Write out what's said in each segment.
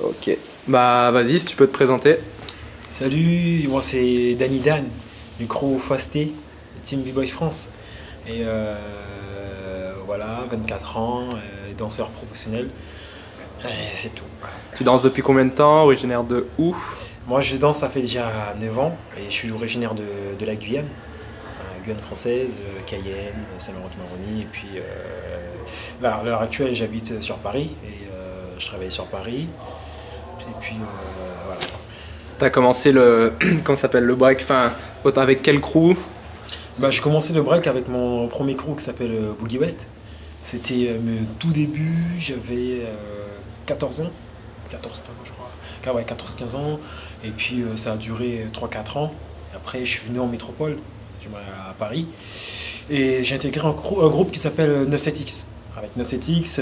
Ok. Bah vas-y, si tu peux te présenter. Salut, moi c'est Danny Dan, du crew Fasté, Team B-Boy France. Et voilà, 24 ans, danseur professionnel. Et c'est tout. Voilà. Tu danses depuis combien de temps? Originaire de où? Moi je danse, ça fait déjà 9 ans et je suis originaire de la Guyane. Guyane française, Cayenne, Saint-Laurent-du-Maroni. Et puis là, à l'heure actuelle, j'habite sur Paris et je travaille sur Paris. Et puis voilà. T'as commencé le comment ça s'appelle le break, enfin avec quel crew? Bah, j'ai commencé le break avec mon premier crew qui s'appelle Boogie West. C'était mes tout début, j'avais 14 ans, 14-15 ans je crois. Ah ouais, 14-15 ans. Et puis ça a duré 3-4 ans. Après je suis venu en métropole, à Paris. Et j'ai intégré un groupe qui s'appelle 97X. Avec 97X,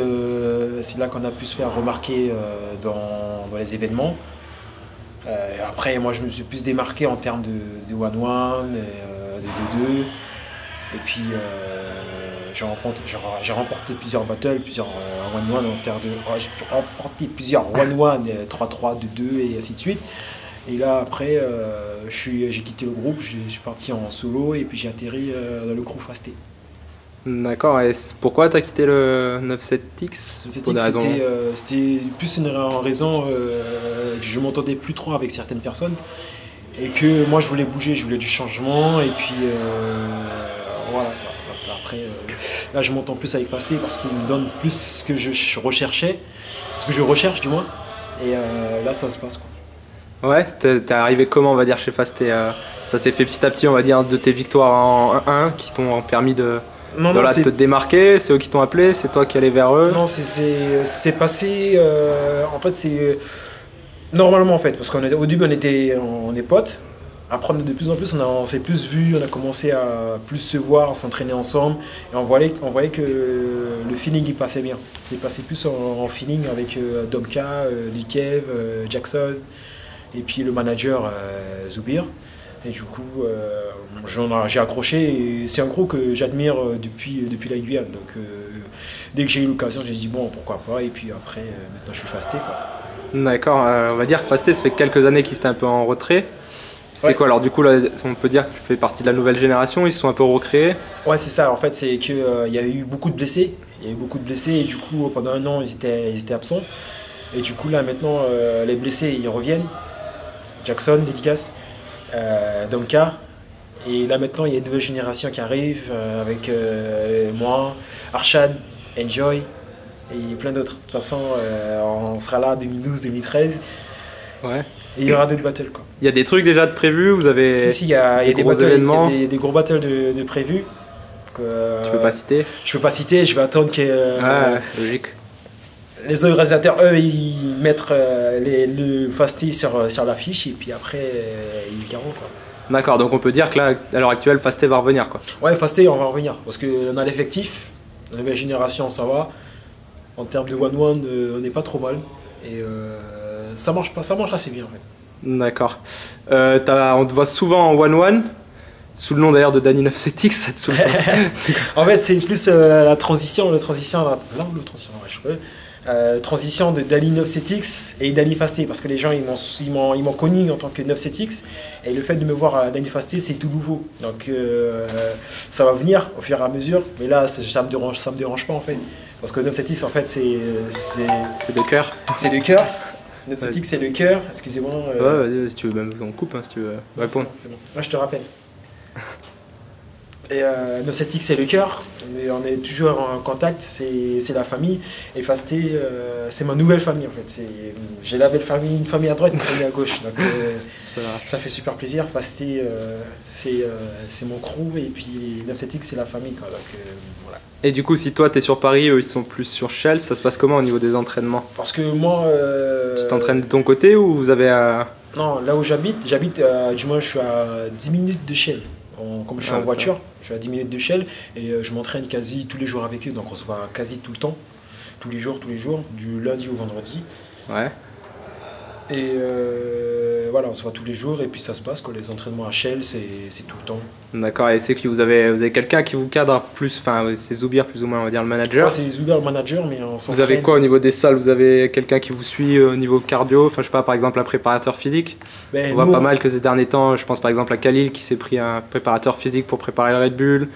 c'est là qu'on a pu se faire remarquer dans les événements. Après, moi, je me suis plus démarqué en termes de one-one, de 2-2. Et puis, j'ai remporté plusieurs battles, plusieurs one-one en termes de. Oh, j'ai remporté plusieurs one-one, 3-3, 2-2 et ainsi de suite. Et là, après, j'ai quitté le groupe, je suis parti en solo et puis j'ai atterri dans le crew Fasté. D'accord, et pourquoi t'as quitté le 97X? C'était plus une raison que je m'entendais plus trop avec certaines personnes et que moi je voulais bouger, je voulais du changement et puis voilà. Donc après, là je m'entends plus avec Fasté parce qu'il me donne plus ce que je recherchais, ce que je recherche du moins, et là ça se passe quoi. Ouais, t'es arrivé comment, on va dire, chez Fasté? Ça s'est fait petit à petit, on va dire, de tes victoires en 1-1 qui t'ont permis de te démarquer. C'est eux qui t'ont appelé, c'est toi qui allais vers eux? Non, c'est passé. En fait, c'est normalement en fait, parce qu'au début on est potes. Après, de plus en plus, on s'est plus vu, on a commencé à plus se voir, s'entraîner ensemble, et on voyait que le feeling il passait bien. C'est passé plus en feeling avec Domka, Likev, Jackson, et puis le manager Zoubir. Et du coup, j'ai accroché et c'est un groupe que j'admire depuis la Guyane. Donc dès que j'ai eu l'occasion, j'ai dit bon, pourquoi pas. Et puis après, maintenant je suis Fasté quoi. D'accord, on va dire que Fasté, ça fait quelques années qu'ils étaient un peu en retrait. C'est ouais. Quoi alors du coup, là, on peut dire que tu fais partie de la nouvelle génération, ils se sont un peu recréés? Ouais, c'est ça, en fait, c'est qu'il y a eu beaucoup de blessés. Il y a eu beaucoup de blessés et du coup, pendant un an, ils étaient absents. Et du coup, là, maintenant, les blessés, ils reviennent. Jackson, dédicace, Domka. Et là maintenant il y a une nouvelle génération qui arrive avec moi, Arshad, Enjoy et plein d'autres. De toute façon on sera là 2012-2013. Ouais. Et il y aura d'autres battles quoi. Il y a des trucs déjà de prévus, vous avez Si, il y a des battles, événements. Il y a des gros battles de prévus. Tu peux pas citer? Je peux pas citer, je vais attendre que logique. Les organisateurs, eux, ils mettent le Fasté sur l'affiche et puis après ils verront quoi. D'accord, donc on peut dire que là, à l'heure actuelle, Fasté va revenir quoi. Ouais, Fasté, on va revenir parce qu'on a l'effectif, la nouvelle génération, ça va. En termes de one-one, on n'est pas trop mal et ça marche assez bien en fait. D'accord. On te voit souvent en one-one, sous le nom d'ailleurs de Danny 97X, ça te souvient? En fait, c'est plus la transition, transition de Danny 97X et Danny Fasté parce que les gens ils m'ont connu en tant que 97X et le fait de me voir à Danny Fasté c'est tout nouveau donc ça va venir au fur et à mesure mais là ça me dérange pas en fait parce que 97X en fait c'est le cœur, 97X c'est le cœur, excusez-moi ouais, si tu veux même on coupe hein, si tu veux répondre. C'est bon. Moi je te rappelle. Et 97X c'est le cœur, mais on est toujours en contact, c'est la famille. Et Fasté, c'est ma nouvelle famille en fait. J'ai la belle famille, une famille à droite, une famille à gauche. Donc ça fait super plaisir. Fasté, c'est mon crew et puis 97X c'est la famille. Quoi. Donc, voilà. Et du coup, si toi t'es sur Paris, eux ils sont plus sur Shell, ça se passe comment au niveau des entraînements? Parce que moi. Tu t'entraînes de ton côté ou vous avez Non, là où j'habite, du moins je suis à 10 minutes de Shell. Comme je suis en voiture, je suis à 10 minutes de Shell et je m'entraîne quasi tous les jours avec eux, donc on se voit quasi tout le temps, tous les jours, du lundi au vendredi. Ouais. Et voilà, on se voit tous les jours et puis ça se passe, quoi. Les entraînements à Shell, c'est tout le temps. D'accord, et c'est que vous avez quelqu'un qui vous cadre plus, enfin c'est Zoubir plus ou moins, on va dire le manager. Ouais, c'est Zoubir le manager, mais on s'entraîne. Vous avez quoi au niveau des salles? Vous avez quelqu'un qui vous suit au niveau cardio, enfin je sais pas, par exemple un préparateur physique? On voit pas mal que ces derniers temps, je pense par exemple à Khalil qui s'est pris un préparateur physique pour préparer le Red Bull,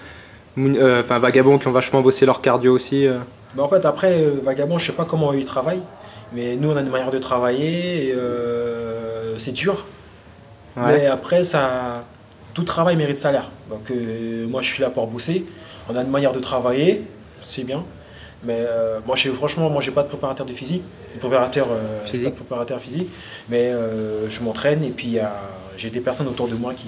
enfin Vagabond qui ont vachement bossé leur cardio aussi. Bah en fait après, Vagabond, je sais pas comment ils travaillent, mais nous on a une manière de travailler et c'est dur. Ouais. Mais après, tout travail mérite salaire. Donc moi je suis là pour bosser, on a une manière de travailler, c'est bien. Mais moi, franchement, moi j'ai pas de préparateur de physique, j'ai pas de préparateur physique, mais je m'entraîne et puis j'ai des personnes autour de moi qui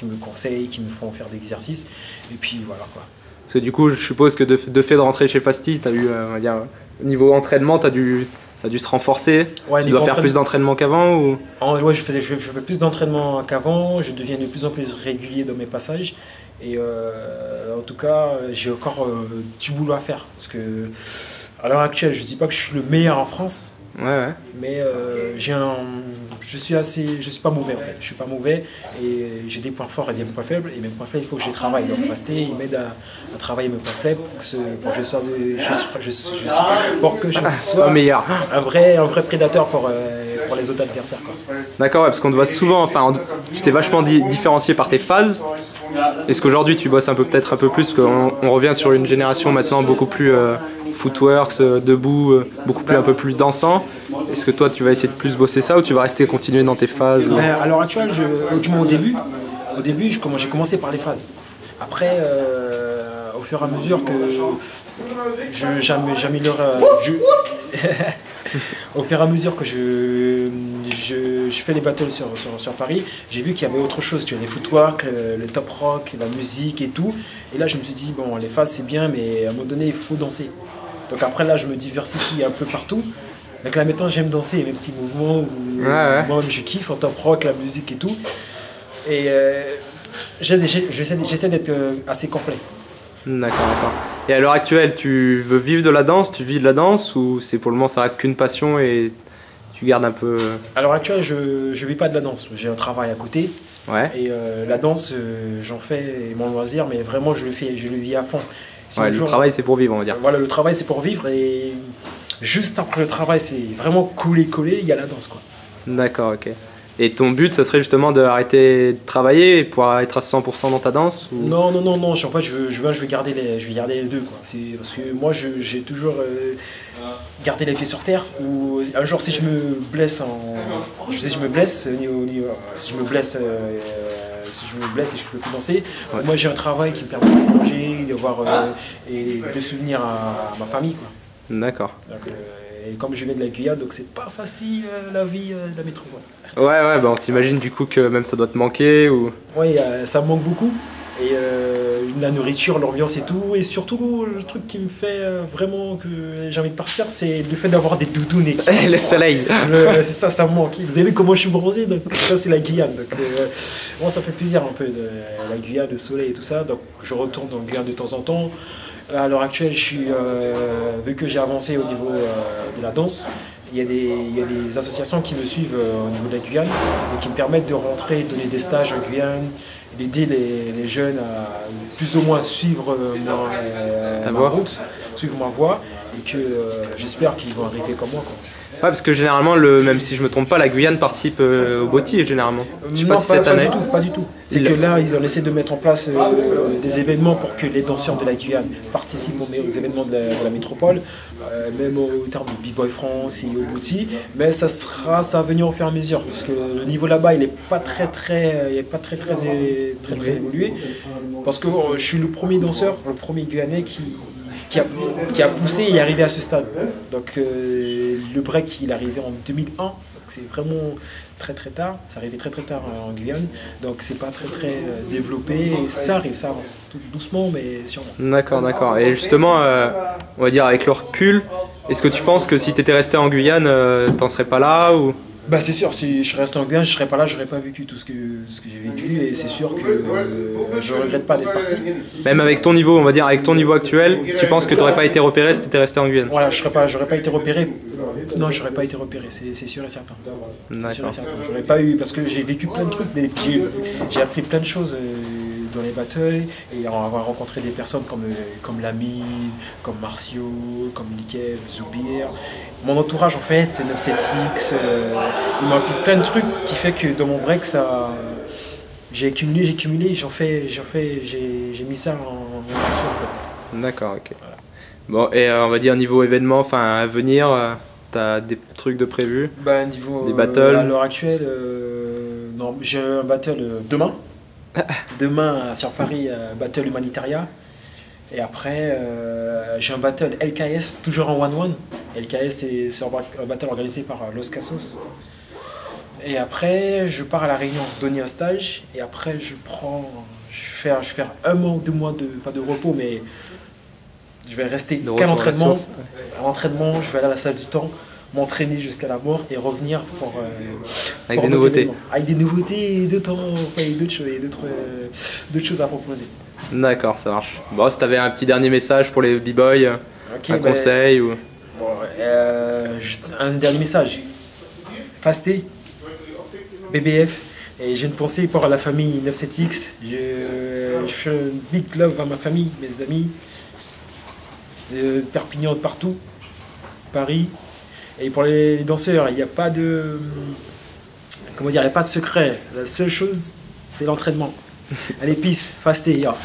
me conseillent, qui me font faire des exercices, et puis voilà quoi. Parce que du coup, je suppose que de fait de rentrer chez Fasti, tu as eu, on va dire, niveau entraînement, ça a dû se renforcer. Ouais, tu dois faire plus d'entraînement qu'avant ou... Ouais, je fais plus d'entraînement qu'avant, je deviens de plus en plus régulier dans mes passages. Et en tout cas, j'ai encore du boulot à faire. Parce que à l'heure actuelle, je ne dis pas que je suis le meilleur en France. Ouais. Mais je suis pas mauvais en fait. Je suis pas mauvais et j'ai des points forts et des points faibles. Et mes points faibles, il faut que je les travaille. Donc Fasté, il m'aide à travailler mes points faibles pour que je sois meilleur. Un vrai prédateur pour les autres adversaires. D'accord, ouais, parce qu'on te voit souvent, enfin, tu t'es vachement différencié par tes phases. Est-ce qu'aujourd'hui tu bosses peut-être un peu plus, parce qu'on revient sur une génération maintenant beaucoup plus footworks, debout, un peu plus dansant. Est-ce que toi tu vas essayer de plus bosser ça ou tu vas rester continuer dans tes phases ou... À l'heure actuelle, au début j'ai commencé par les phases. Après, au fur et à mesure que j'améliore, au fur et à mesure que je fais les battles sur Paris, j'ai vu qu'il y avait autre chose, tu vois, les footwork, le top rock, la musique et tout. Et là je me suis dit, bon, les phases c'est bien, mais à un moment donné il faut danser. Donc après là je me diversifie un peu partout. Donc là maintenant j'aime danser, même si mouvement où moi-même je kiffe, en top rock, la musique et tout. Et j'essaie d'être assez complet. D'accord. Et à l'heure actuelle, tu veux vivre de la danse, tu vis de la danse ou c'est pour le moment ça reste qu'une passion et tu gardes un peu... À l'heure actuelle, je vis pas de la danse, j'ai un travail à côté. Ouais. Et la danse, j'en fais mon loisir, mais vraiment je le vis à fond. Le travail c'est pour vivre, on va dire. Voilà, le travail c'est pour vivre et juste après le travail, c'est vraiment collé, il y a la danse quoi. D'accord, ok. Et ton but, ça serait justement d'arrêter de travailler et pouvoir être à 100% dans ta danse ou... Non. En fait, je vais garder les deux quoi. Parce que moi, j'ai toujours gardé les pieds sur terre. Ou un jour, si je me blesse si je me blesse et je peux plus danser, moi j'ai un travail qui me permet de manger, et de souvenir à ma famille quoi. D'accord. Et comme je viens de la Guyane, donc c'est pas facile la vie de la métropole. Ouais, on s'imagine du coup que même ça doit te manquer ou... Oui, ça me manque beaucoup. Et la nourriture, l'ambiance et tout. Et surtout, le truc qui me fait vraiment que j'ai envie de partir, c'est le fait d'avoir des doudounes. Le soleil. C'est ça me manque. Vous avez vu comment je suis bronzé, donc ça c'est la Guyane. Donc moi ça fait plaisir un peu de la Guyane, le soleil et tout ça. Donc je retourne en Guyane de temps en temps. Là, à l'heure actuelle, vu que j'ai avancé au niveau de la danse, il y a des associations qui me suivent au niveau de la Guyane et qui me permettent de rentrer, donner des stages en Guyane, d'aider les jeunes à plus ou moins suivre ma route, suivre ma voie et que j'espère qu'ils vont arriver comme moi quoi. Ouais, parce que généralement, même si je me trompe pas, la Guyane participe au BOTY généralement. Non, pas du tout. C'est que là, ils ont essayé de mettre en place des événements pour que les danseurs de la Guyane participent aux événements de la métropole, même au terme de B-Boy France et au BOTY. Mais ça va venir au fur et à mesure, parce que le niveau là-bas, il n'est pas très évolué. Parce que je suis le premier danseur, le premier Guyanais qui a poussé et est arrivé à ce stade. Donc le break il est arrivé en 2001, c'est vraiment très tard, c'est arrivé très tard en Guyane, donc c'est pas très développé, et ça arrive, ça avance, tout doucement mais sûrement. D'accord. Et justement, on va dire avec le recul, est-ce que tu penses que si tu étais resté en Guyane, t'en serais pas là ou... Bah c'est sûr, si je reste en Guyane, je serais pas là, j'aurais pas vécu tout ce que j'ai vécu et c'est sûr que je regrette pas d'être parti. Même avec ton niveau, on va dire, avec ton niveau actuel, tu penses que tu n'aurais pas été repéré si tu étais resté en Guyane? Voilà, j'aurais pas été repéré. Non, j'aurais pas été repéré, c'est sûr et certain. C'est sûr et certain. J'aurais pas eu, parce que j'ai vécu plein de trucs, mais j'ai appris plein de choses dans les battles et avoir rencontré des personnes comme Lamine, comme Marcio, comme Likev, Zoubir. Mon entourage en fait, 97X, il m'a appris plein de trucs qui fait que dans mon break, j'ai accumulé, j'ai mis ça en action en fait. D'accord, ok. Voilà. Bon, et on va dire niveau événement, enfin à venir, t'as des trucs de prévus? Bah, niveau des battles? À l'heure actuelle, non, j'ai un battle demain. Demain sur Paris, battle Humanitaria. Et après, j'ai un battle LKS, toujours en 1-1. LKS, c'est un battle organisé par Los Casos. Et après, je pars à La Réunion donner un stage. Et après, je vais faire 1 mois ou 2 mois, pas de repos, mais je vais rester qu'à l'entraînement. À l'entraînement, je vais aller à la salle du temps, m'entraîner jusqu'à la mort et revenir avec des nouveautés. Événement. Avec des nouveautés, d'autres choses à proposer. D'accord, ça marche. Bon, si tu avais un petit dernier message pour les b-boys, un conseil ou... Bon, juste un dernier message. Fasté, BBF, et j'ai une pensée pour la famille 97X. Je fais un big love à ma famille, mes amis, de Perpignan, de partout, Paris. Et pour les danseurs, il n'y a pas de... Comment dire, il n'y a pas de secret. La seule chose, c'est l'entraînement. Allez, peace, fasté, ya.